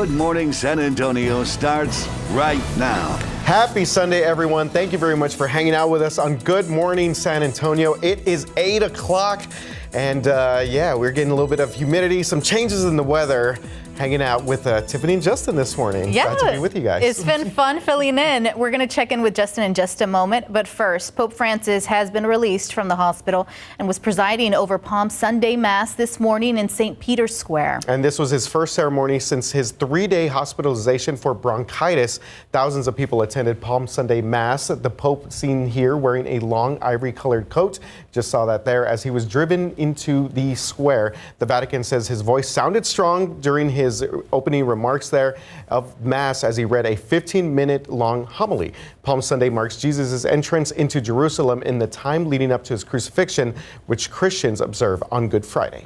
Good Morning San Antonio starts right now. Happy Sunday, everyone. Thank you very much for hanging out with us on Good Morning San Antonio. It is 8 o'clock, and we're getting a little bit of humidity, some changes in the weather. Hanging out with Tiffany and Justin this morning. Yeah, glad to be with you guys. It's been fun filling in. We're going to check in with Justin in just a moment. But first, Pope Francis has been released from the hospital and was presiding over Palm Sunday Mass this morning in St. Peter's Square. And this was his first ceremony since his 3-day hospitalization for bronchitis. Thousands of people attended Palm Sunday Mass. The Pope seen here wearing a long ivory-colored coat. Just saw that there as he was driven into the square. The Vatican says his voice sounded strong during his opening remarks there of Mass as he read a 15-minute long homily. Palm Sunday marks Jesus' entrance into Jerusalem in the time leading up to his crucifixion, which Christians observe on Good Friday.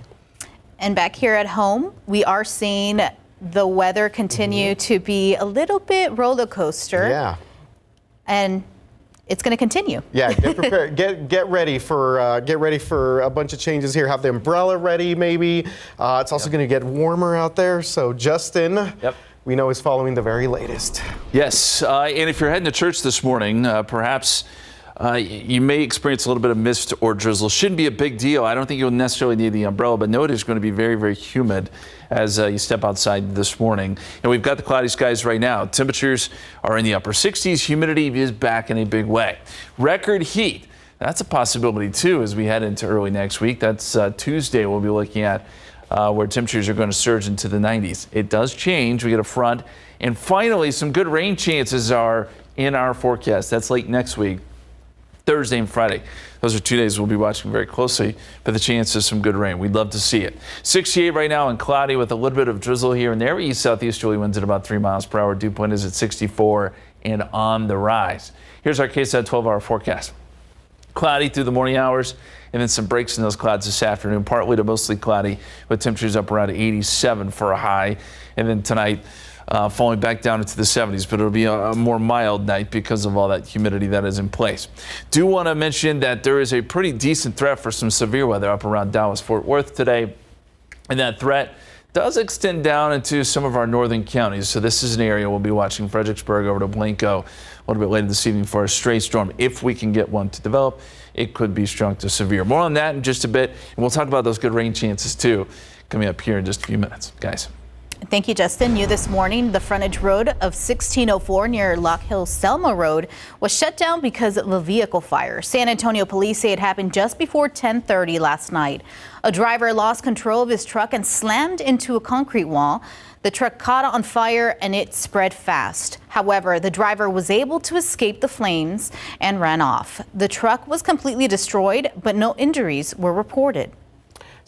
And back here at home, we are seeing the weather continue to be a little bit roller coaster. Yeah. And it's going to continue. Yeah, get prepared. get ready for a bunch of changes here. Have the umbrella ready, maybe. It's also going to get warmer out there. So Justin, we know is following the very latest. Yes, and if you're heading to church this morning, perhaps you may experience a little bit of mist or drizzle. Shouldn't be a big deal. I don't think you'll necessarily need the umbrella, but know it is going to be very, very humid as you step outside this morning. And we've got the cloudy skies right now. Temperatures are in the upper 60s. Humidity is back in a big way. Record heat. That's a possibility, too, as we head into early next week. That's Tuesday we'll be looking at where temperatures are going to surge into the 90s. It does change. We get a front. And finally, some good rain chances are in our forecast. That's late next week. Thursday and Friday. Those are 2 days we'll be watching very closely for the chance of some good rain. We'd love to see it. 68 right now and cloudy with a little bit of drizzle here and there. East-southeasterly winds at about 3 miles per hour. Dew point is at 64 and on the rise. Here's our KSAT 12-hour forecast. Cloudy through the morning hours and then some breaks in those clouds this afternoon. Partly to mostly cloudy with temperatures up around 87 for a high. And then tonight, falling back down into the 70s, but it'll be a more mild night because of all that humidity that is in place. Do want to mention that there is a pretty decent threat for some severe weather up around Dallas-Fort Worth today, and that threat does extend down into some of our northern counties. So this is an area we'll be watching. Fredericksburg over to Blanco a little bit later this evening for a stray storm. If we can get one to develop, it could be strong to severe. More on that in just a bit, and we'll talk about those good rain chances too coming up here in just a few minutes, guys. Thank you, Justin. New this morning, the frontage road of 1604 near Lock Hill Selma Road was shut down because of a vehicle fire. San Antonio police say it happened just before 10:30 last night. A driver lost control of his truck and slammed into a concrete wall. The truck caught on fire and it spread fast. However, the driver was able to escape the flames and ran off. The truck was completely destroyed, but no injuries were reported.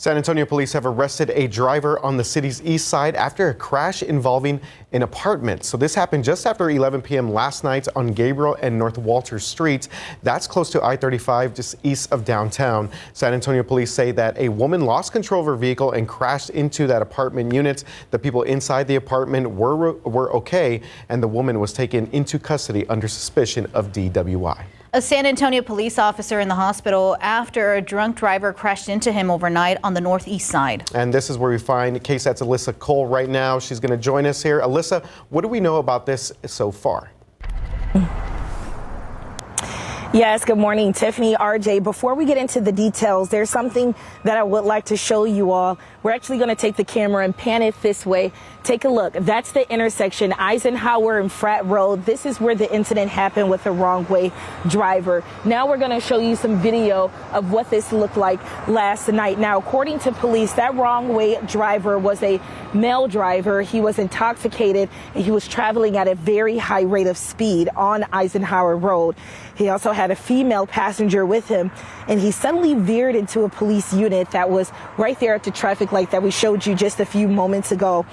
San Antonio police have arrested a driver on the city's east side after a crash involving an apartment. So this happened just after 11 p.m. last night on Gabriel and North Walter Streets. That's close to I-35, just east of downtown. San Antonio police say that a woman lost control of her vehicle and crashed into that apartment unit. The people inside the apartment were okay, and the woman was taken into custody under suspicion of DWI. A San Antonio police officer in the hospital after a drunk driver crashed into him overnight on the northeast side. And this is where we find KSAT's Alyssa Cole right now. She's going to join us here. Alyssa, what do we know about this so far? Yes, good morning, Tiffany, RJ. Before we get into the details, there's something that I would like to show you all. We're actually going to take the camera and pan it this way. Take a look. That's the intersection, Eisenhower and Frat Road. This is where the incident happened with a wrong way driver. Now we're going to show you some video of what this looked like last night. Now, according to police, that wrong way driver was a male driver. He was intoxicated and he was traveling at a very high rate of speed on Eisenhower Road. He also had a female passenger with him, and he suddenly veered into a police unit that was right there at the traffic light that we showed you just a few moments ago.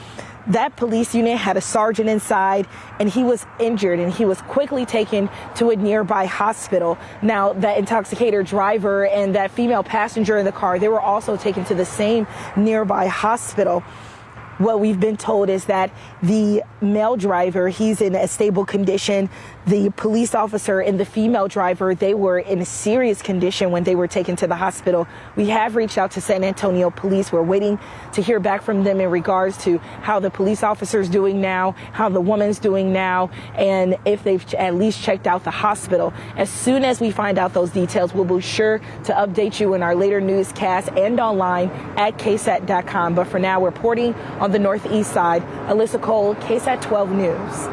That police unit had a sergeant inside, and he was injured, and he was quickly taken to a nearby hospital. Now, that intoxicated driver and that female passenger in the car, they were also taken to the same nearby hospital. what we've been told is that the male driver, he's in a stable condition. The police officer and the female driver, they were in a serious condition when they were taken to the hospital. We have reached out to San Antonio Police. We're waiting to hear back from them in regards to how the police officer's doing now, how the woman's doing now, and if they've at least checked out the hospital. As soon as we find out those details, we'll be sure to update you in our later newscast and online at KSAT.com. But for now, reporting on the Northeast side, Alyssa Cole, KSAT 12 News.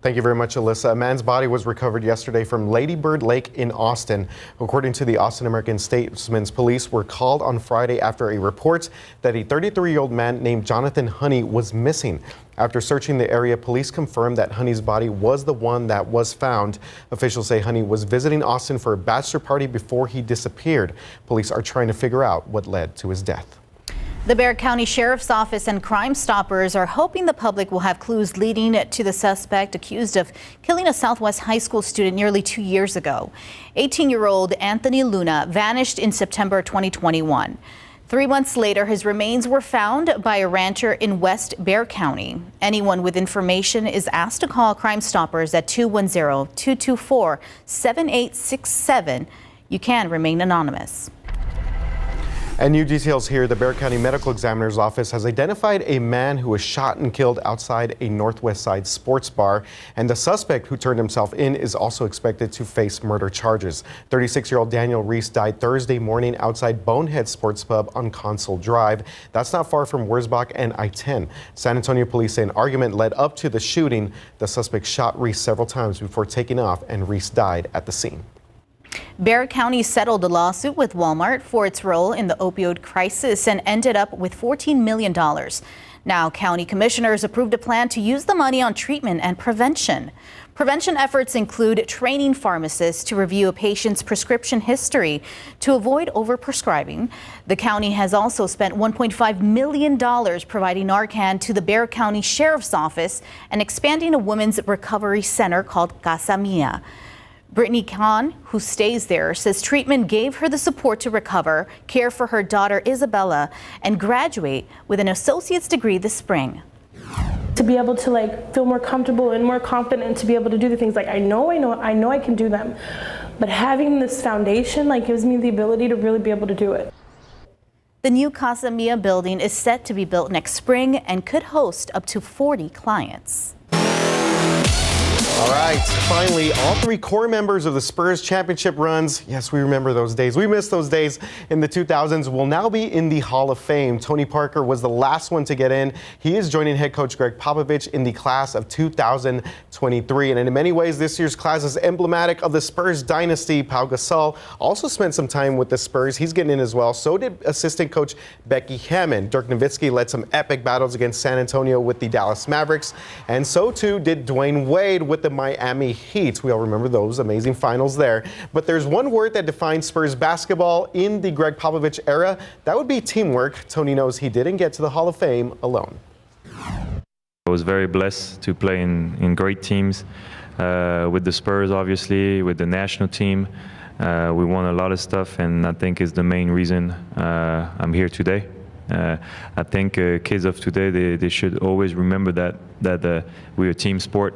Thank you very much, Alyssa. A man's body was recovered yesterday from Lady Bird Lake in Austin. According to the Austin American-Statesman's, police were called on Friday after a report that a 33-year-old man named Jonathan Honey was missing. After searching the area, police confirmed that Honey's body was the one that was found. Officials say Honey was visiting Austin for a bachelor party before he disappeared. Police are trying to figure out what led to his death. The Bexar County Sheriff's Office and Crime Stoppers are hoping the public will have clues leading to the suspect accused of killing a Southwest high school student nearly 2 years ago. 18-year-old Anthony Luna vanished in September 2021. 3 months later, his remains were found by a rancher in West Bexar County. Anyone with information is asked to call Crime Stoppers at 210-224-7867. You can remain anonymous. And new details here. The Bexar County Medical Examiner's Office has identified a man who was shot and killed outside a Northwest Side sports bar. And the suspect who turned himself in is also expected to face murder charges. 36-year-old Daniel Reese died Thursday morning outside Bonehead Sports Pub on Consul Drive. That's not far from Wurzbach and I-10. San Antonio police say an argument led up to the shooting. The suspect shot Reese several times before taking off, and Reese died at the scene. Bexar County settled a lawsuit with Walmart for its role in the opioid crisis and ended up with $14 million. Now, county commissioners approved a plan to use the money on treatment and prevention. Prevention efforts include training pharmacists to review a patient's prescription history to avoid overprescribing. The county has also spent $1.5 million providing Narcan to the Bexar County Sheriff's Office and expanding a women's recovery center called Casa Mia. Brittany Kahn, who stays there, says treatment gave her the support to recover, care for her daughter Isabella, and graduate with an associate's degree this spring. To be able to feel more comfortable and more confident to be able to do the things I know I can do them. But having this foundation gives me the ability to really be able to do it. The new Casa Mia building is set to be built next spring and could host up to 40 clients. All right, finally, all three core members of the Spurs championship runs, yes, we remember those days, we miss those days in the 2000s, will now be in the Hall of Fame. Tony Parker was the last one to get in. He is joining head coach Greg Popovich in the class of 2023. And in many ways, this year's class is emblematic of the Spurs dynasty. Pau Gasol also spent some time with the Spurs. He's getting in as well. So did assistant coach Becky Hammond. Dirk Nowitzki led some epic battles against San Antonio with the Dallas Mavericks. And so too did Dwayne Wade with the Miami Heat. We all remember those amazing finals there. But there's one word that defines Spurs basketball in the Greg Popovich era. That would be teamwork. Tony knows he didn't get to the Hall of Fame alone. I was very blessed to play in great teams with the Spurs, obviously, with the national team. We won a lot of stuff, and I think is the main reason I'm here today. I think kids of today, they should always remember that we're a team sport.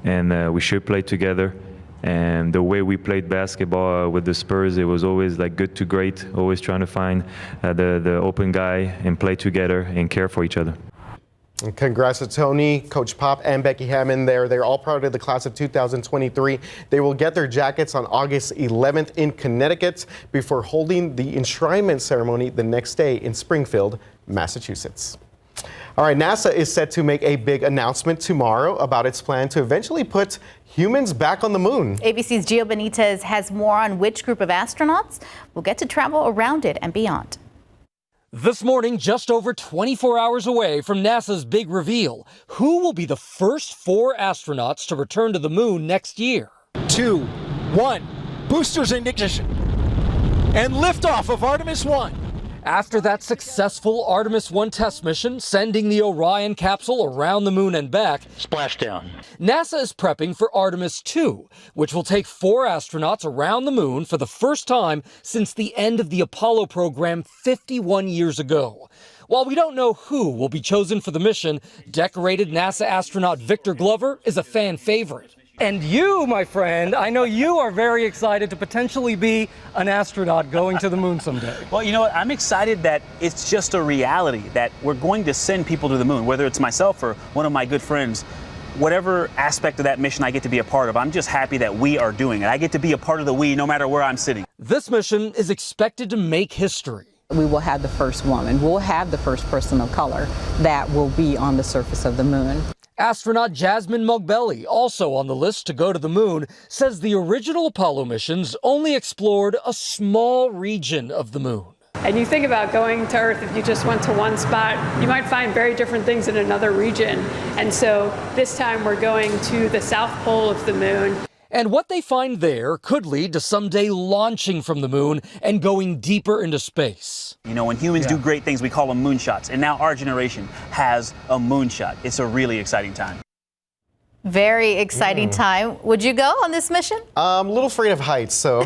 And we should play together. And the way we played basketball with the Spurs, it was always good to great, always trying to find the open guy and play together and care for each other. And congrats to Tony, Coach Pop, and Becky Hammond there. They're all part of the class of 2023. They will get their jackets on August 11th in Connecticut before holding the enshrinement ceremony the next day in Springfield, Massachusetts. All right, NASA is set to make a big announcement tomorrow about its plan to eventually put humans back on the moon. ABC's Gio Benitez has more on which group of astronauts will get to travel around it and beyond. This morning, just over 24 hours away from NASA's big reveal, who will be the first 4 astronauts to return to the moon next year? 2, 1, boosters in ignition, and liftoff of Artemis 1. After that successful Artemis 1 test mission, sending the Orion capsule around the moon and back, Splashdown. NASA is prepping for Artemis 2, which will take 4 astronauts around the moon for the first time since the end of the Apollo program 51 years ago. While we don't know who will be chosen for the mission, decorated NASA astronaut Victor Glover is a fan favorite. And you, my friend, I know you are very excited to potentially be an astronaut going to the moon someday. Well, you know what? I'm excited that it's just a reality that we're going to send people to the moon, whether it's myself or one of my good friends. Whatever aspect of that mission I get to be a part of, I'm just happy that we are doing it. I get to be a part of the we no matter where I'm sitting. This mission is expected to make history. We will have the first woman, we'll have the first person of color that will be on the surface of the moon. Astronaut Jasmine Mogbelli, also on the list to go to the moon, says the original Apollo missions only explored a small region of the moon. And you think about going to Earth, if you just went to one spot, you might find very different things in another region. And so this time we're going to the South Pole of the moon. And what they find there could lead to someday launching from the moon and going deeper into space. You know, when humans do great things, we call them moonshots. And now our generation has a moonshot. It's a really exciting time. Very exciting time. Would you go on this mission? I'm a little afraid of heights, so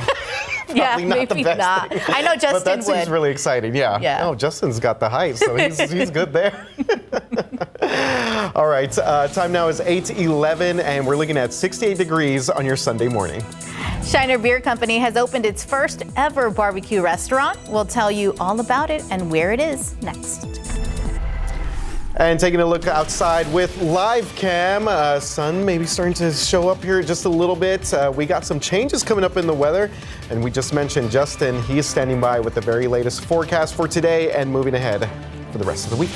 Yeah, probably not maybe the best not. thing. I know Justin But that seems would. really exciting, yeah. Oh, Justin's got the height, so he's good there. All right, time now is 8:11, and we're looking at 68 degrees on your Sunday morning. Shiner Beer Company has opened its first ever barbecue restaurant. We'll tell you all about it and where it is next. And taking a look outside with live cam, sun maybe starting to show up here just a little bit. We got some changes coming up in the weather, and we just mentioned Justin. He is standing by with the very latest forecast for today and moving ahead for the rest of the week.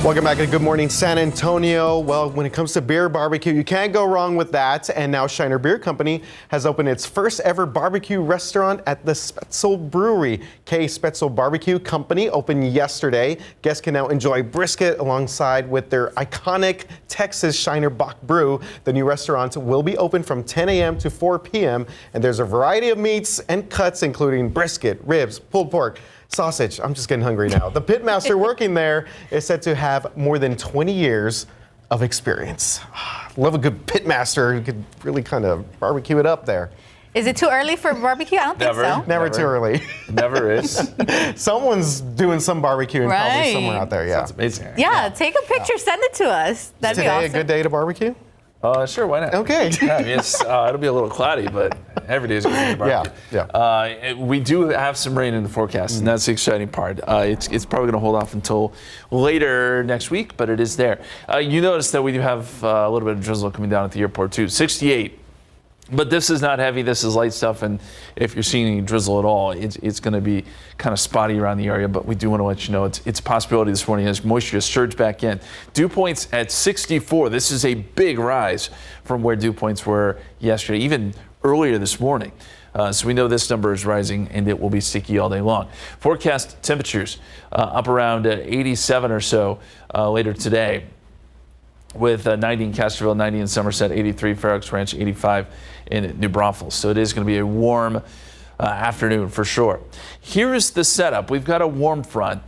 Welcome back to Good Morning San Antonio. Well, when it comes to beer barbecue, you can't go wrong with that. And now Shiner Beer Company has opened its first ever barbecue restaurant at the Spetzel Brewery. Spetzel Barbecue Company opened yesterday. Guests can now enjoy brisket alongside with their iconic Texas Shiner Bock brew. The new restaurant will be open from 10 a.m. to 4 p.m. And there's a variety of meats and cuts, including brisket, ribs, pulled pork, sausage. I'm just getting hungry now. The pitmaster working there is said to have more than 20 years of experience. Love a good pitmaster who could really kind of barbecue it up there. Is it too early for barbecue? I don't think so. Never too early. Never is. Someone's doing some barbecuing probably Right. somewhere out there. Yeah. Sounds amazing. Yeah, take a picture, send it to us. That'd be Today awesome. a good day to barbecue? Sure, why not? Okay. Yeah, I mean, it'll be a little cloudy, but every day is going to be barbecue. Yeah. We do have some rain in the forecast, and that's the exciting part. It's probably going to hold off until later next week, but it is there. You notice that we do have a little bit of drizzle coming down at the airport, too. 68. But this is not heavy. This is light stuff, and if you're seeing any drizzle at all, it's going to be kind of spotty around the area. But we do want to let you know it's a possibility this morning as moisture has surged back in. Dew points at 64. This is a big rise from where dew points were yesterday, even earlier this morning. So we know this number is rising, and it will be sticky all day long. Forecast temperatures up around 87 or so later today, with 90 in Castroville, 90 in Somerset, 83 Fair Oaks Ranch, 85 in New Braunfels. So it is going to be a warm afternoon for sure. Here is the setup. We've got a warm front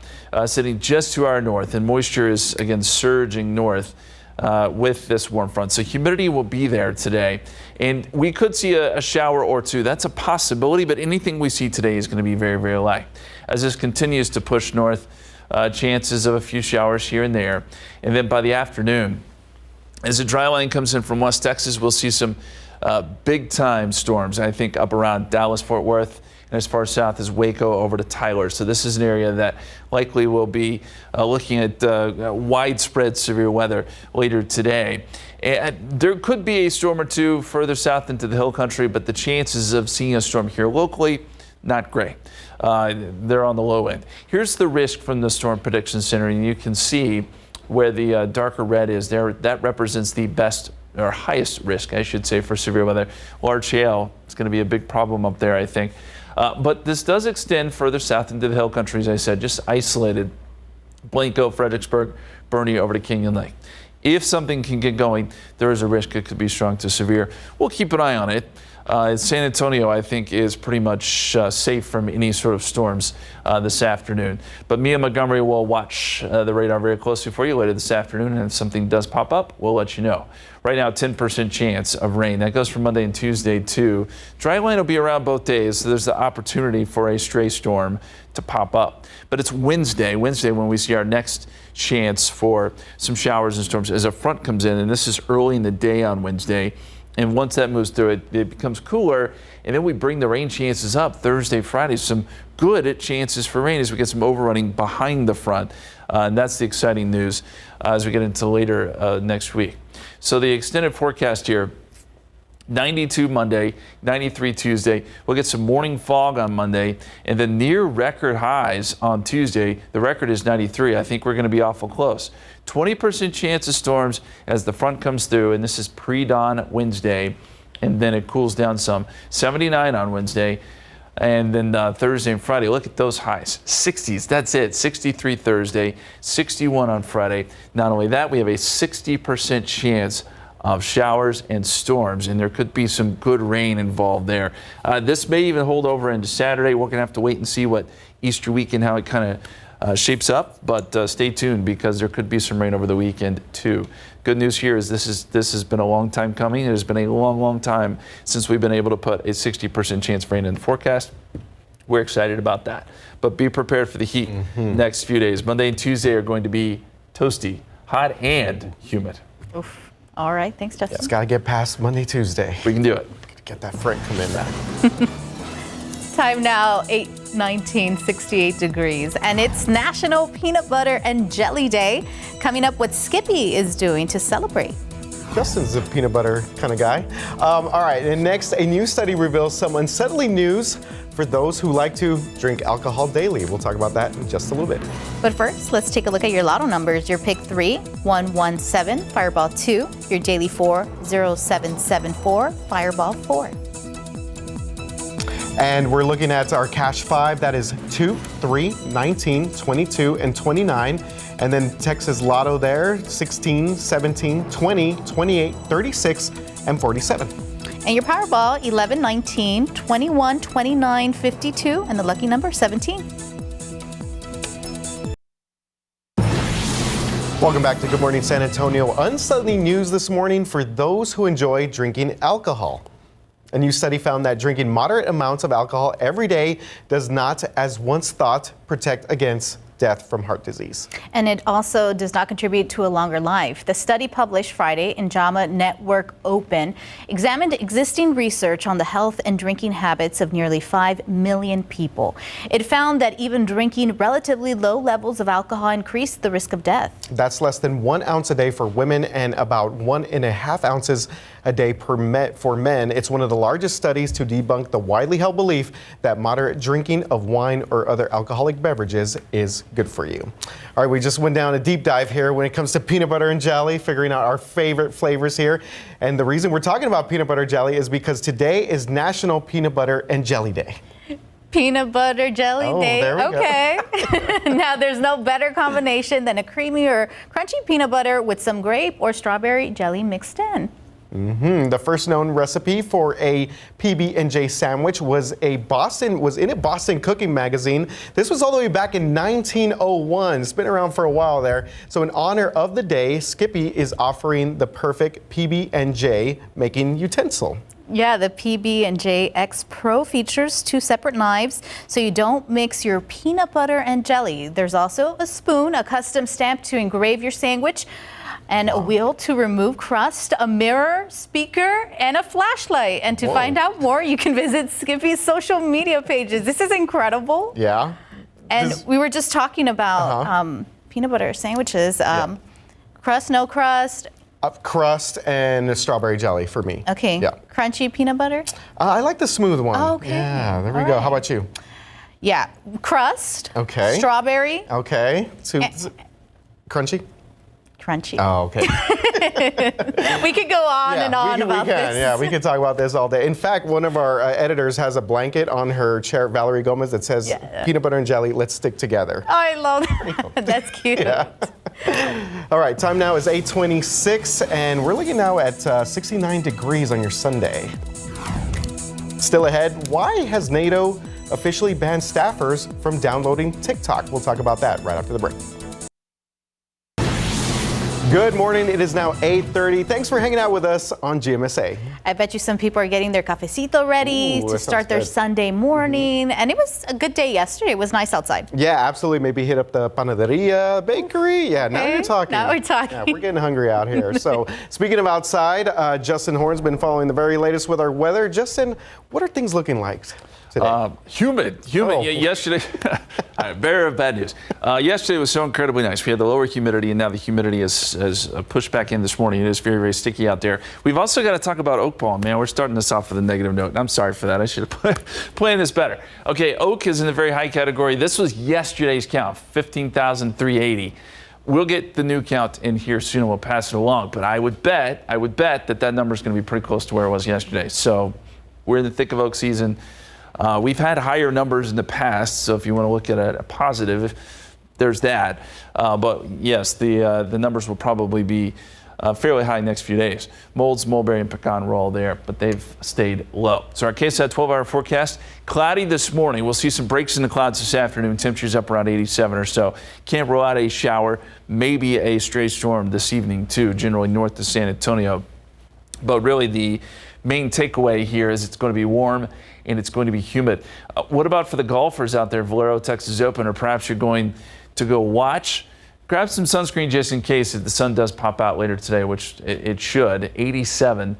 sitting just to our north, and moisture is again surging north with this warm front. So humidity will be there today, and we could see a shower or two. That's a possibility, but anything we see today is going to be very, very light. As this continues to push north, chances of a few showers here and there. And then by the afternoon, as the dry line comes in from West Texas, we'll see some big-time storms, I think, up around Dallas, Fort Worth, and as far south as Waco over to Tyler. So this is an area that likely will be looking at widespread severe weather later today. And there could be a storm or two further south into the hill country, but the chances of seeing a storm here locally, not great. They're on the low end. Here's the risk from the Storm Prediction Center, and you can see where the darker red is there. That represents the best or highest risk, I should say, for severe weather. Large hail is going to be a big problem up there, I think. But this does extend further south into the hill country, as I said, just isolated. Blanco, Fredericksburg, Bernie over to Canyon Lake. If something can get going, there is a risk it could be strong to severe. We'll keep an eye on it. San Antonio, I think, is pretty much safe from any sort of storms this afternoon. But me and Montgomery will watch the radar very closely for you later this afternoon, and if something does pop up, we'll let you know. Right now, 10% chance of rain. That goes for Monday and Tuesday, too. Dry line will be around both days, so there's the opportunity for a stray storm to pop up. But it's Wednesday when we see our next chance for some showers and storms as a front comes in, and this is early in the day on Wednesday. And once that moves through, it becomes cooler, and then we bring the rain chances up Thursday, Friday. Some good chances for rain as we get some overrunning behind the front. And that's the exciting news as we get into later next week. So the extended forecast here, 92 Monday, 93 Tuesday. We'll get some morning fog on Monday, and then near record highs on Tuesday. The record is 93. I think we're going to be awful close. 20% chance of storms as the front comes through, and this is pre-dawn Wednesday, and then it cools down some. 79 on Wednesday, and then Thursday and Friday. Look at those highs. 60s, that's it. 63 Thursday, 61 on Friday. Not only that, we have a 60% chance of showers and storms, and there could be some good rain involved there. This may even hold over into Saturday. We're going to have to wait and see what Easter weekend, how it kind of shapes up, but stay tuned because there could be some rain over the weekend too. Good news here is this has been a long time coming. It has been a long time since we've been able to put a 60% chance of rain in the forecast. We're excited about that, but be prepared for the heat next few days. Monday and Tuesday are going to be toasty, hot, and humid. Oof. All right, thanks, Justin. It's got to get past Monday, Tuesday. We can do it. Get that front come in back. Time now, 8:19, 68 degrees, and it's National Peanut Butter and Jelly Day. Coming up, what Skippy is doing to celebrate. Justin's a peanut butter kind of guy. All right, and next, a new study reveals some unsettling news for those who like to drink alcohol daily. We'll talk about that in just a little bit. But first, let's take a look at your lotto numbers. Your pick 3, 117, Fireball 2. Your daily 4, 0774, Fireball 4. And we're looking at our cash 5. That is 2, 3, 19, 22, and 29. And then Texas Lotto there, 16, 17, 20, 28, 36, and 47. And your Powerball, 11, 19, 21, 29, 52, and the lucky number, 17. Welcome back to Good Morning San Antonio. Unsettling news this morning for those who enjoy drinking alcohol. A new study found that drinking moderate amounts of alcohol every day does not, as once thought, protect against death from heart disease. And it also does not contribute to a longer life. The study published Friday in JAMA Network Open examined existing research on the health and drinking habits of nearly 5 million people. It found that even drinking relatively low levels of alcohol increased the risk of death. That's less than 1 ounce a day for women and about 1.5 ounces a day for men. It's one of the largest studies to debunk the widely held belief that moderate drinking of wine or other alcoholic beverages is good for you. All right, we just went down a deep dive here when it comes to peanut butter and jelly, figuring out our favorite flavors here. And the reason we're talking about peanut butter jelly is because today is National Peanut Butter and Jelly Day. Peanut butter jelly day. There we okay. Now, there's no better combination than a creamy or crunchy peanut butter with some grape or strawberry jelly mixed in. The first known recipe for a PB&J sandwich was in a Boston Cooking Magazine. This was all the way back in 1901. It's been around for a while there. So in honor of the day, Skippy is offering the perfect PB&J making utensil. Yeah, the PB&J X Pro features 2 separate knives, so you don't mix your peanut butter and jelly. There's also a spoon, a custom stamp to engrave your sandwich, and a wheel to remove crust, a mirror, speaker, and a flashlight. And to find out more, you can visit Skippy's social media pages. This is incredible. Yeah. And we were just talking about peanut butter sandwiches. Crust, no crust. Crust and strawberry jelly for me. Okay. Yeah. Crunchy peanut butter? I like the smooth one. Oh, okay. Yeah, there we go. How about you? Yeah. Crust. Okay. Strawberry. Okay. Crunchy? Crunchy. Oh, okay. We could go on and on about this. Yeah, we could talk about this all day. In fact, one of our editors has a blanket on her chair, Valerie Gomez, that says peanut butter and jelly, let's stick together. Oh, I love that. That's cute. Yeah. All right, time now is 8:26, and we're looking now at 69 degrees on your Sunday. Still ahead, why has NATO officially banned staffers from downloading TikTok? We'll talk about that right after the break. Good morning. It is now 8:30. Thanks for hanging out with us on GMSA. I bet you some people are getting their cafecito ready to start their Sunday morning. And it was a good day yesterday. It was nice outside. Yeah, absolutely. Maybe hit up the panaderia, bakery. Yeah, now you're talking. Now we're talking. Yeah, we're getting hungry out here. So speaking of outside, Justin Horn's been following the very latest with our weather. Justin, what are things looking like today? Humid. Oh. Yesterday, bearer of bad news. Yesterday was so incredibly nice. We had the lower humidity, and now the humidity is pushed back in this morning. It is very, very sticky out there. We've also got to talk about oak pollen, man. We're starting this off with a negative note. I'm sorry for that. I should have planned this better. Okay, oak is in the very high category. This was yesterday's count, 15,380. We'll get the new count in here soon and we'll pass it along. But I would bet that number is going to be pretty close to where it was yesterday. So we're in the thick of oak season. We've had higher numbers in the past, so if you want to look at a positive, there's that. But yes, the numbers will probably be fairly high next few days. Molds, mulberry, and pecan were all there, but they've stayed low. So our KSAT 12-hour forecast, cloudy this morning. We'll see some breaks in the clouds this afternoon. Temperatures up around 87 or so. Can't rule out a shower, maybe a stray storm this evening too, generally north of San Antonio. But really the main takeaway here is it's going to be warm and it's going to be humid. What about for the golfers out there, Valero Texas Open, or perhaps you're going to go watch? Grab some sunscreen just in case if the sun does pop out later today, which it should. 87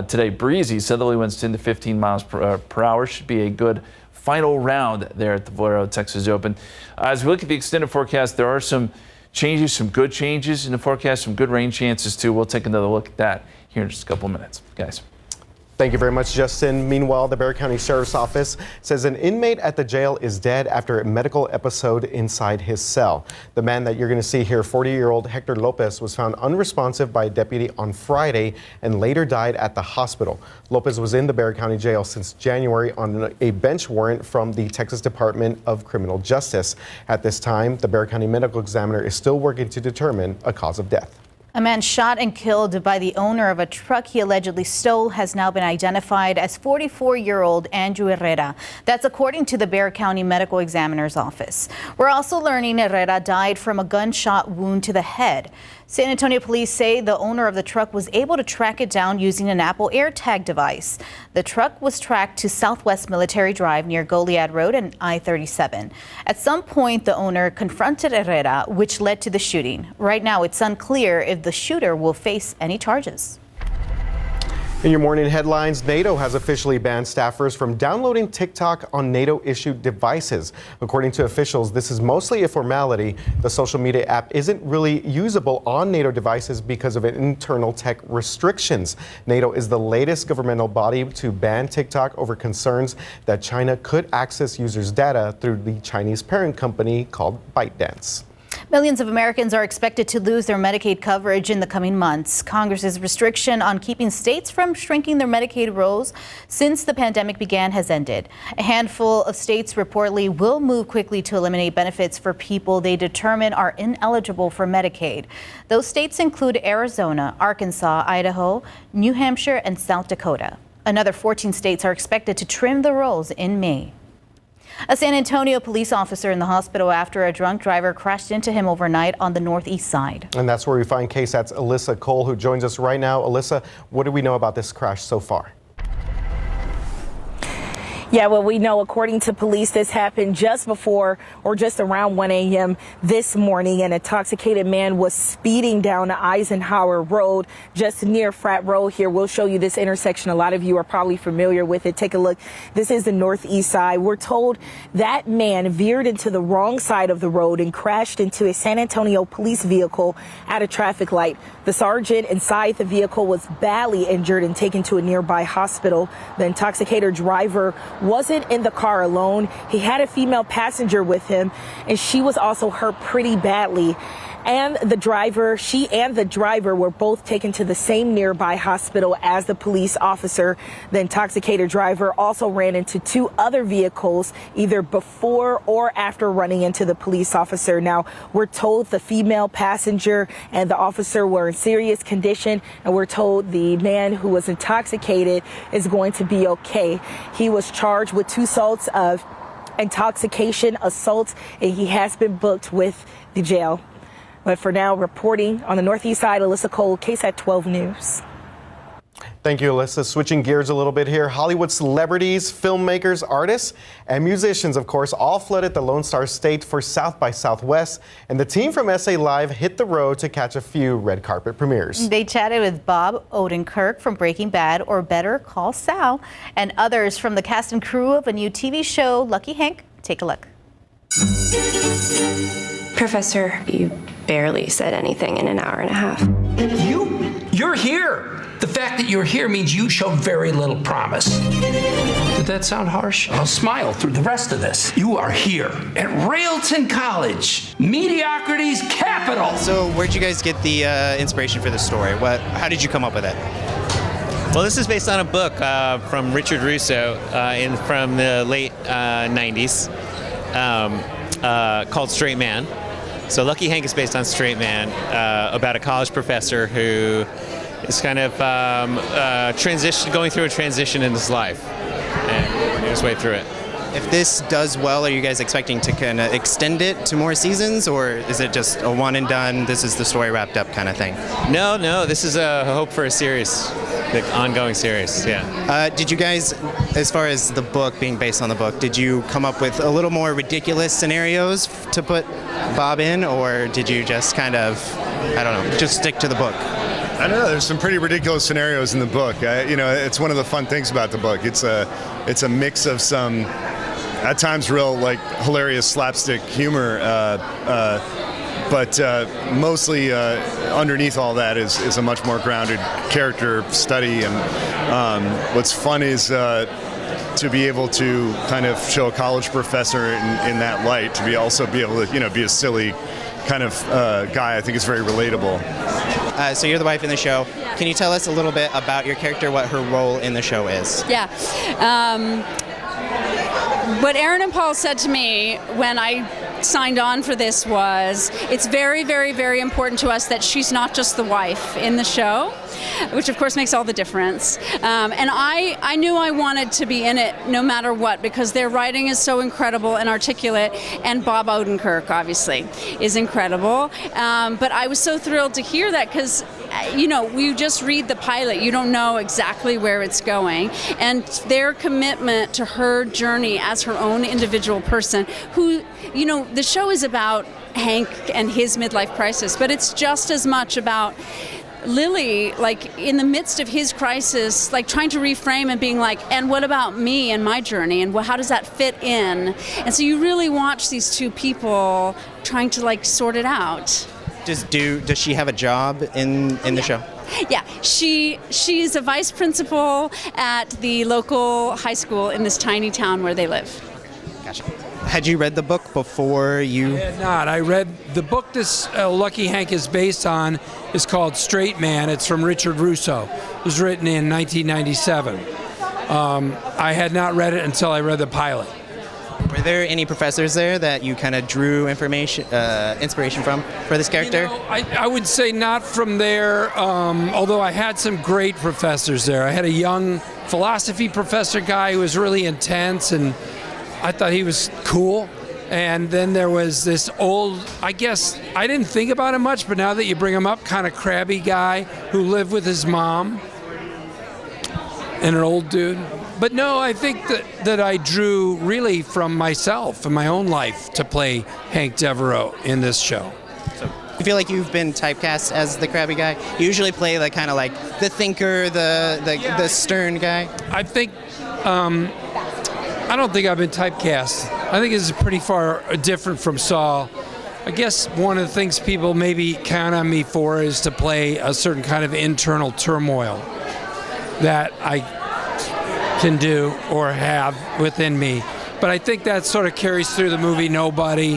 today. Breezy, southerly winds 10 to 15 miles per hour. Should be a good final round there at the Valero Texas Open. As we look at the extended forecast, there are some changes, some good changes in the forecast, some good rain chances too. We'll take another look at that here in just a couple minutes, guys. Thank you very much, Justin. Meanwhile, the Bexar County Sheriff's Office says an inmate at the jail is dead after a medical episode inside his cell. The man that you're going to see here, 40-year-old Hector Lopez, was found unresponsive by a deputy on Friday and later died at the hospital. Lopez was in the Bexar County Jail since January on a bench warrant from the Texas Department of Criminal Justice. At this time, the Bexar County Medical Examiner is still working to determine a cause of death. A man shot and killed by the owner of a truck he allegedly stole has now been identified as 44-year-old Andrew Herrera. That's according to the Bexar County Medical Examiner's Office. We're also learning Herrera died from a gunshot wound to the head. San Antonio police say the owner of the truck was able to track it down using an Apple AirTag device. The truck was tracked to Southwest Military Drive near Goliad Road and I-37. At some point, the owner confronted Herrera, which led to the shooting. Right now, it's unclear if the shooter will face any charges. In your morning headlines, NATO has officially banned staffers from downloading TikTok on NATO-issued devices. According to officials, this is mostly a formality. The social media app isn't really usable on NATO devices because of internal tech restrictions. NATO is the latest governmental body to ban TikTok over concerns that China could access users' data through the Chinese parent company called ByteDance. Millions of Americans are expected to lose their Medicaid coverage in the coming months. Congress's restriction on keeping states from shrinking their Medicaid rolls since the pandemic began has ended. A handful of states reportedly will move quickly to eliminate benefits for people they determine are ineligible for Medicaid. Those states include Arizona, Arkansas, Idaho, New Hampshire, and South Dakota. Another 14 states are expected to trim the rolls in May. A San Antonio police officer in the hospital after a drunk driver crashed into him overnight on the northeast side. And that's where we find KSAT's Alyssa Cole, who joins us right now. Alyssa, what do we know about this crash so far? Yeah, well, we know, according to police, this happened just before or just around 1 a.m. this morning. An intoxicated man was speeding down Eisenhower Road just near Frat Row here. We'll show you this intersection. A lot of you are probably familiar with it. Take a look. This is the northeast side. We're told that man veered into the wrong side of the road and crashed into a San Antonio police vehicle at a traffic light. The sergeant inside the vehicle was badly injured and taken to a nearby hospital. The intoxicated driver wasn't in the car alone. He had a female passenger with him, and she was also hurt pretty badly. and the driver. She and the driver were both taken to the same nearby hospital as the police officer. The intoxicated driver also ran into 2 other vehicles either before or after running into the police officer. Now, we're told the female passenger and the officer were in serious condition, and we're told the man who was intoxicated is going to be okay. He was charged with 2 assaults of intoxication, assault, and he has been booked with the jail. But for now, reporting on the Northeast side, Alyssa Cole, KSAT 12 News. Thank you, Alyssa. Switching gears a little bit here. Hollywood celebrities, filmmakers, artists, and musicians, of course, all flooded the Lone Star State for South by Southwest. And the team from SA Live hit the road to catch a few red carpet premieres. They chatted with Bob Odenkirk from Breaking Bad, or Better Call Saul, and others from the cast and crew of a new TV show, Lucky Hank. Take a look. Professor, you barely said anything in an hour and a half. You're here. The fact that you're here means you showed very little promise. Did that sound harsh? I'll smile through the rest of this. You are here at Railton College, mediocrity's capital. So where'd you guys get the inspiration for the story? How did you come up with it? Well, this is based on a book from Richard Russo from the late 90s called Straight Man. So Lucky Hank is based on Straight Man, about a college professor who is kind of going through a transition in his life and working his way through it. If this does well, are you guys expecting to kind of extend it to more seasons, or is it just a one and done, this is the story wrapped up kind of thing? No, this is a hope for a series, the ongoing series, yeah. Did you guys, as far as the book being based on the book, did you come up with a little more ridiculous scenarios to put Bob in, or did you just kind of, I don't know, just stick to the book? I don't know. There's some pretty ridiculous scenarios in the book. It's one of the fun things about the book. It's a mix of some, at times, real hilarious slapstick humor, but mostly underneath all that is a much more grounded character study. And what's fun is to be able to kind of show a college professor in that light, to also be able to be a silly kind of guy. I think it's very relatable. So you're the wife in the show. Can you tell us a little bit about your character, what her role in the show is? Yeah. What Aaron and Paul said to me when I signed on for this was, it's very, very, very important to us that she's not just the wife in the show, which of course makes all the difference. And I knew I wanted to be in it no matter what, because their writing is so incredible and articulate, and Bob Odenkirk obviously is incredible. But I was so thrilled to hear that, because we just read the pilot, you don't know exactly where it's going, and their commitment to her journey as her own individual person, who, the show is about Hank and his midlife crisis, but it's just as much about Lily, in the midst of his crisis, trying to reframe and being and what about me and my journey, and how does that fit in? And so you really watch these two people trying to sort it out. Does she have a job in the show? Yeah, she's a vice principal at the local high school in this tiny town where they live. Gotcha. Had you read the book before you? I had not. I read the book this Lucky Hank is based on is called Straight Man. It's from Richard Russo. It was written in 1997. I had not read it until I read the pilot. Were there any professors there that you kind of drew inspiration from for this character? I would say not from there, although I had some great professors there. I had a young philosophy professor guy who was really intense, and I thought he was cool. And then there was this old, I guess, I didn't think about him much, but now that you bring him up, kind of crabby guy who lived with his mom, and an old dude. But no, I think that I drew really from myself and my own life to play Hank Devereaux in this show. So you feel like you've been typecast as the crabby guy? You usually play kind of the thinker, the stern guy? I think, I don't think I've been typecast. I think this is pretty far different from Saul. I guess one of the things people maybe count on me for is to play a certain kind of internal turmoil that I can do or have within me. But I think that sort of carries through the movie Nobody,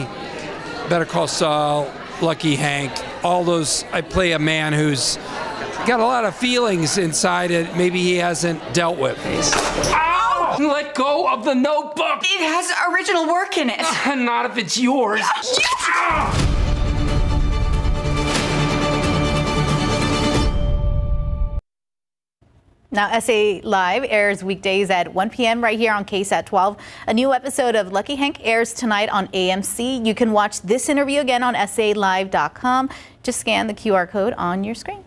Better Call Saul, Lucky Hank. All those, I play a man who's got a lot of feelings inside it maybe he hasn't dealt with. Ow! Let go of the notebook! It has original work in it. Not if it's yours. Now, SA Live airs weekdays at 1 p.m. right here on KSAT 12. A new episode of Lucky Hank airs tonight on AMC. You can watch this interview again on SALive.com. Just scan the QR code on your screen.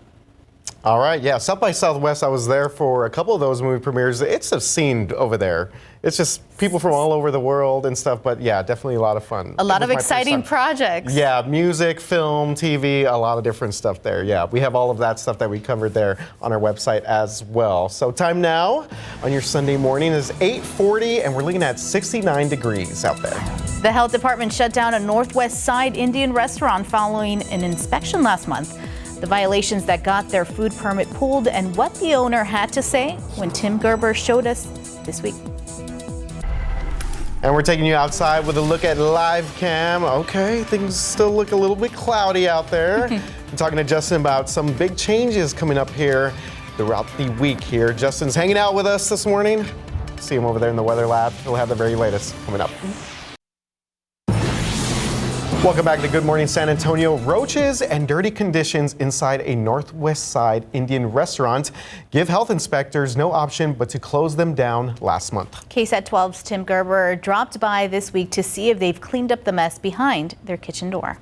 All right, yeah, South by Southwest, I was there for a couple of those movie premieres. It's a scene over there. It's just people from all over the world and stuff, but yeah, definitely a lot of fun. A lot of exciting projects. Yeah, music, film, TV, a lot of different stuff there. Yeah, we have all of that stuff that we covered there on our website as well. So time now on your Sunday morning is 8:40, and we're looking at 69 degrees out there. The health department shut down a Northwest Side Indian restaurant following an inspection last month. The violations that got their food permit pulled and what the owner had to say when Tim Gerber showed us this week. And we're taking you outside with a look at live cam. Okay, things still look a little bit cloudy out there. I'm talking to Justin about some big changes coming up here throughout the week here. Justin's hanging out with us this morning. See him over there in the weather lab. He'll have the very latest coming up. Welcome back to Good Morning San Antonio. Roaches and dirty conditions inside a Northwest Side Indian restaurant give health inspectors no option but to close them down last month. KSAT 12's Tim Gerber dropped by this week to see if they've cleaned up the mess behind their kitchen door.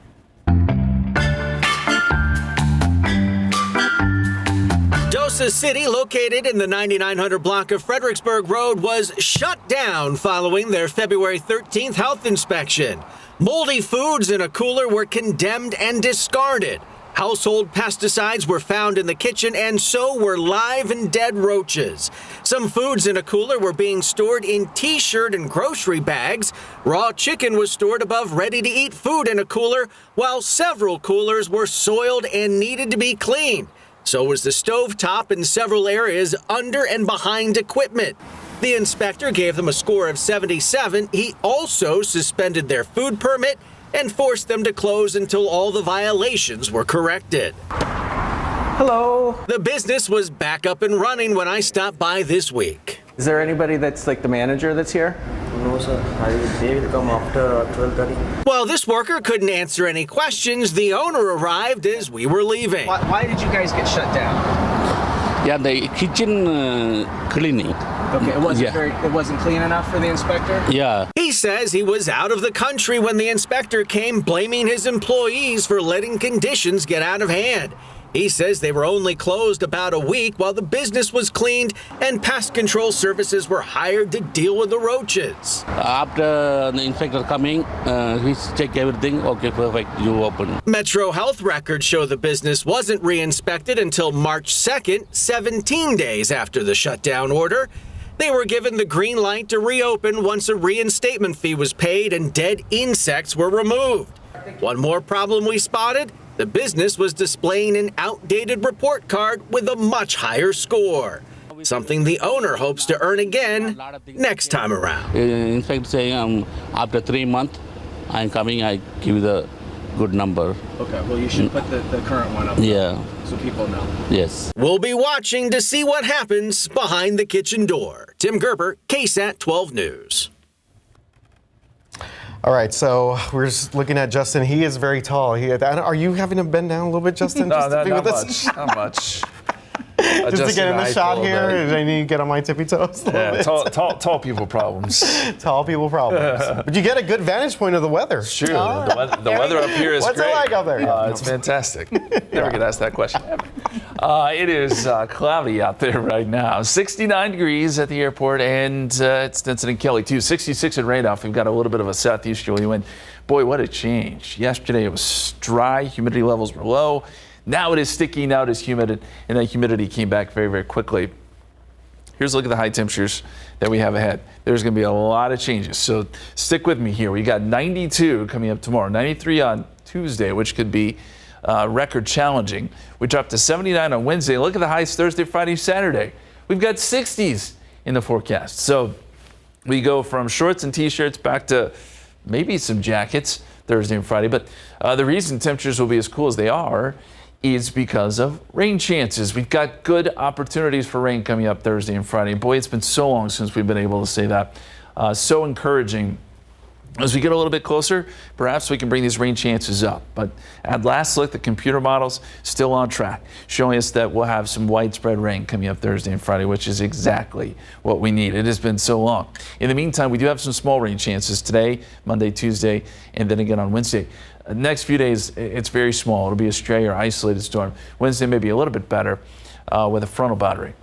Dosa City, located in the 9900 block of Fredericksburg Road, was shut down following their February 13th health inspection. Moldy foods in a cooler were condemned and discarded. Household pesticides were found in the kitchen, and so were live and dead roaches. Some foods in a cooler were being stored in T-shirt and grocery bags. Raw chicken was stored above ready-to-eat food in a cooler, while several coolers were soiled and needed to be cleaned. So was the stovetop in several areas under and behind equipment. The inspector gave them a score of 77. He also suspended their food permit and forced them to close until all the violations were corrected. Hello. The business was back up and running when I stopped by this week. Is there anybody that's like the manager that's here? No, sir. They will come after 12:30. While this worker couldn't answer any questions, the owner arrived as we were leaving. Why did you guys get shut down? Yeah, the kitchen cleaning. Okay, it wasn't clean enough for the inspector? Yeah. He says he was out of the country when the inspector came, blaming his employees for letting conditions get out of hand. He says they were only closed about a week while the business was cleaned and pest control services were hired to deal with the roaches. After the inspector coming, he check everything. Okay, perfect. You open. Metro Health records show the business wasn't re-inspected until March 2nd, 17 days after the shutdown order. They were given the green light to reopen once a reinstatement fee was paid and dead insects were removed. One more problem we spotted: the business was displaying an outdated report card with a much higher score, something the owner hopes to earn again next time around. In fact, saying after 3 months, I'm coming, I give you the good number. Okay, well, you should put the current one up. Yeah. So people know. Yes. We'll be watching to see what happens behind the kitchen door. Tim Gerber, KSAT 12 News. All right, so we're just looking at Justin. He is very tall. Are you having to bend down a little bit, Justin? No, just to be not with much. us? Not much. Just to get in the shot here, I need to get on my tippy toes. Yeah, tall people problems. Tall people problems. But you get a good vantage point of the weather. It's true. The weather up here is What's great. What's it like out there? It's fantastic. Never get asked that question ever. It is cloudy out there right now. 69 degrees at the airport, and it's Stinson and Kelly too. 66 in Randolph. We've got a little bit of a southeasterly wind. Boy, what a change. Yesterday it was dry. Humidity levels were low. Now it is sticky. Now it is humid, and that humidity came back very, very quickly. Here's a look at the high temperatures that we have ahead. There's going to be a lot of changes, so stick with me here. We got 92 coming up tomorrow, 93 on Tuesday, which could be record challenging. We dropped to 79 on Wednesday. Look at the highs Thursday, Friday, Saturday. We've got 60s in the forecast. So we go from shorts and T-shirts back to maybe some jackets. Thursday and Friday. But the reason temperatures will be as cool as they are is because of rain chances. We've got good opportunities for rain coming up Thursday and Friday. Boy, it's been so long since we've been able to say that. So encouraging. As we get a little bit closer, perhaps we can bring these rain chances up. But at last look, the computer models still on track, showing us that we'll have some widespread rain coming up Thursday and Friday, which is exactly what we need. It has been so long. In the meantime, we do have some small rain chances today, Monday, Tuesday, and then again on Wednesday. Next few days, it's very small. It'll be a stray or isolated storm. Wednesday may be a little bit better with a frontal boundary.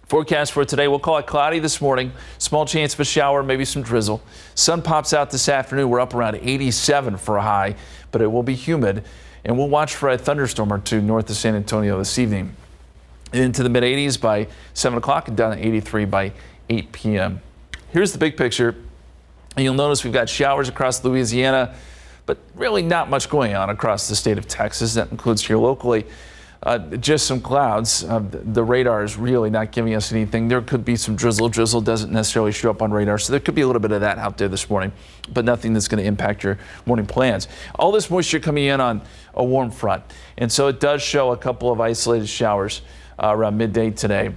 Forecast for today, we'll call it cloudy this morning. Small chance of a shower, maybe some drizzle. Sun pops out this afternoon. We're up around 87 for a high, but it will be humid. And we'll watch for a thunderstorm or two north of San Antonio this evening. Into the mid-80s by 7 o'clock and down to 83 by 8 p.m. Here's the big picture. You'll notice we've got showers across Louisiana, but really not much going on across the state of Texas. That includes here locally. Just some clouds. The radar is really not giving us anything. There could be some drizzle. Drizzle doesn't necessarily show up on radar, so there could be a little bit of that out there this morning, but nothing that's going to impact your morning plans. All this moisture coming in on a warm front, and so it does show a couple of isolated showers around midday today.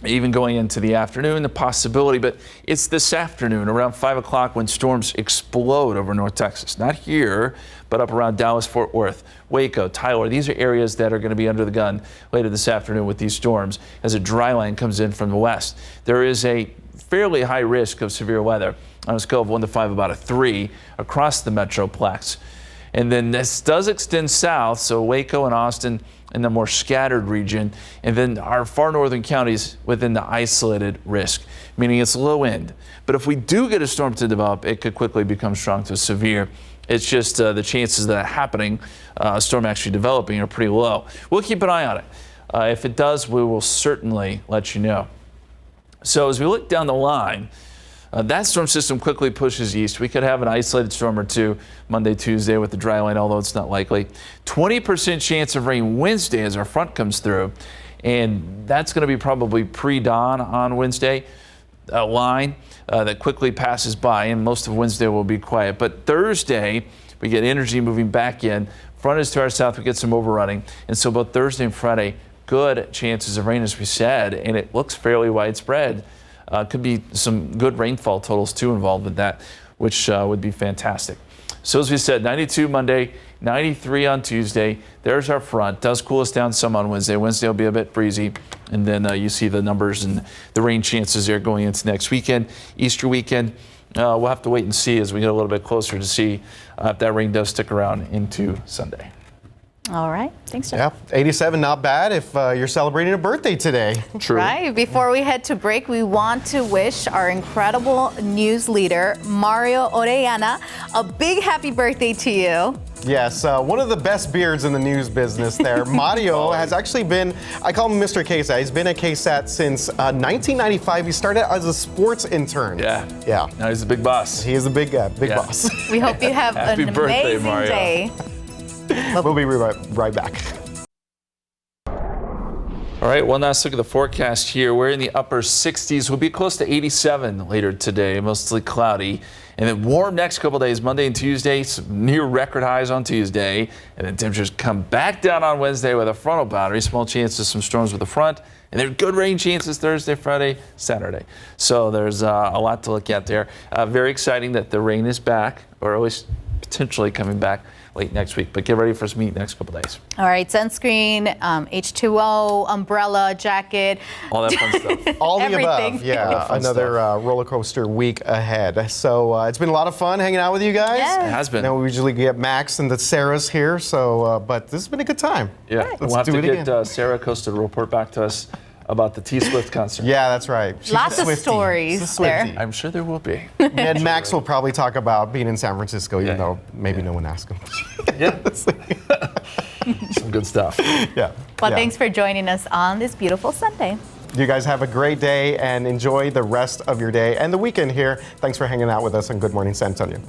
Even going into the afternoon, the possibility, but it's this afternoon around 5 o'clock when storms explode over North Texas. Not here, but up around Dallas, Fort Worth, Waco, Tyler. These are areas that are going to be under the gun later this afternoon with these storms as a dry line comes in from the west. There is a fairly high risk of severe weather on a scale of 1 to 5, about a 3 across the Metroplex. And then this does extend south, so Waco and Austin in the more scattered region, and then our far northern counties within the isolated risk, meaning it's low end. But if we do get a storm to develop, it could quickly become strong to severe. It's just the chances of that happening, a storm actually developing, are pretty low. We'll keep an eye on it. If it does, we will certainly let you know. So as we look down the line, that storm system quickly pushes east. We could have an isolated storm or two Monday, Tuesday with the dry line, although it's not likely. 20% chance of rain Wednesday as our front comes through. And that's going to be probably pre-dawn on Wednesday. A line that quickly passes by, and most of Wednesday will be quiet. But Thursday, we get energy moving back in. Front is to our south. We get some overrunning. And so both Thursday and Friday, good chances of rain, as we said, and it looks fairly widespread. Could be some good rainfall totals too involved with that, which would be fantastic. So as we said, 92 Monday, 93 on Tuesday. There's our front. Does cool us down some on Wednesday. Wednesday will be a bit breezy. And then you see the numbers and the rain chances there going into next weekend. Easter weekend, we'll have to wait and see as we get a little bit closer to see if that rain does stick around into Sunday. All right. Thanks, Jeff. Yeah, 87, not bad if you're celebrating a birthday today. True. Right. Before we head to break, we want to wish our incredible news leader, Mario Orellana, a big happy birthday to you. Yes, one of the best beards in the news business there. Mario has actually been, I call him Mr. KSAT. He's been at KSAT since 1995. He started as a sports intern. Yeah. Yeah. Now he's the big boss. He is the big boss. We hope you have Happy an birthday, amazing Mario. day. We'll be right back. All right, one last look at the forecast here. We're in the upper 60s. We'll be close to 87 later today, mostly cloudy. And then warm next couple days, Monday and Tuesday, some near record highs on Tuesday. And then temperatures come back down on Wednesday with a frontal boundary. Small chances, some storms with the front. And there are good rain chances Thursday, Friday, Saturday. So there's a lot to look at there. Very exciting that the rain is back, or at least potentially coming back late next week, but get ready for us to meet next couple days. All right, sunscreen, H2O, umbrella, jacket. All that fun stuff. All the Everything. above. Yeah, another roller coaster week ahead. So it's been a lot of fun hanging out with you guys. Yes. It has been. Now we usually get Max and the Sarahs here, so but this has been a good time. Yeah, Let's we'll have do to it get Sarah Costa to report back to us about the T-Swift concert. Yeah, that's right. She's Lots a of Swiftie. She's She's a a there. Swiftie. I'm sure there will be. And Max will probably talk about being in San Francisco, even though maybe no one asked him. Yeah. Some good stuff. Yeah. Well, yeah. thanks for joining us on this beautiful Sunday. You guys have a great day and enjoy the rest of your day and the weekend here. Thanks for hanging out with us on Good Morning San Antonio.